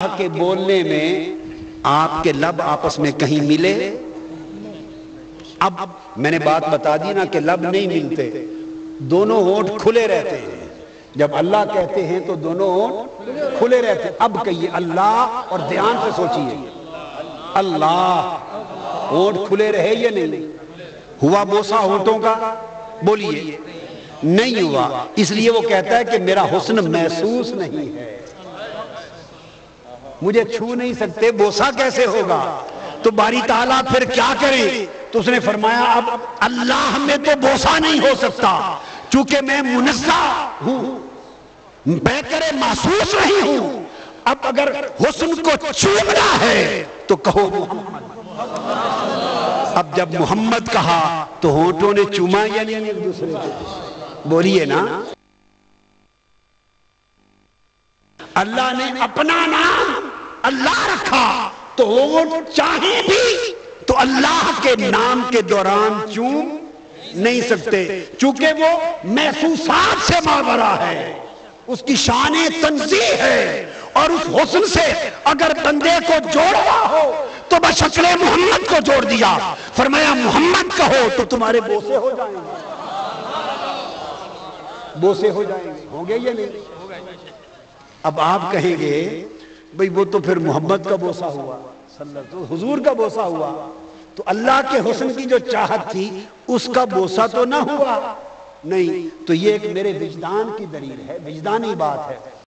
کے بولنے میں آپ کے لب آپس میں کہیں ملے؟ اب میں نے بات بتا دی نا کہ لب نہیں ملتے، دونوں ہونٹ کھلے رہتے ہیں۔ جب اللہ کہتے ہیں تو دونوں ہونٹ کھلے رہتے ہیں۔ اب کہیے اللہ، اور دھیان سے سوچئے، اللہ، ہونٹ کھلے رہے یا نہیں؟ ہوا بوسہ ہونٹوں کا؟ بولیے نہیں ہوا، اس لیے وہ کہتا ہے کہ میرا حسن محسوس نہیں ہے، مجھے چھو نہیں سکتے، بوسہ کیسے ہوگا؟ تو باری تعالیٰ پھر کیا کرے؟ تو اس نے فرمایا اب اللہ میں تو بوسہ نہیں ہو سکتا، چونکہ میں منزہ ہوں، میں کرے محسوس نہیں ہوں۔ اب اگر حسن کو چومنا ہے تو کہو محمد۔ اب جب محمد کہا تو ہونٹوں نے چوما یا نہیں ایک دوسرے کو؟ بولیے نا۔ اللہ نے اپنا نام اللہ رکھا تو ہونٹ چاہیں بھی تو اللہ کے نام کے دوران چوم نہیں سکتے، چونکہ وہ محسوسات سے ماورا ہے، اس کی شان تنزیہ ہے، اور اس حسن سے اگر بندے کو جوڑنا ہو تو بشکل محمد کو جوڑ دیا۔ فرمایا محمد کہو تو تمہارے بوسے ہو جائیں گے، بوسے ہو جائیں گے، ہوں گے یا نہیں؟ اب آپ کہیں گے بھئی وہ تو پھر محمد کا بوسہ ہوا، حضور کا بوسہ ہوا، تو اللہ کے حسن کی جو چاہت تھی اس کا بوسہ تو نہ ہوا؟ نہیں، تو یہ ایک میرے وجدان کی دلیل ہے، وجدانی بات ہے۔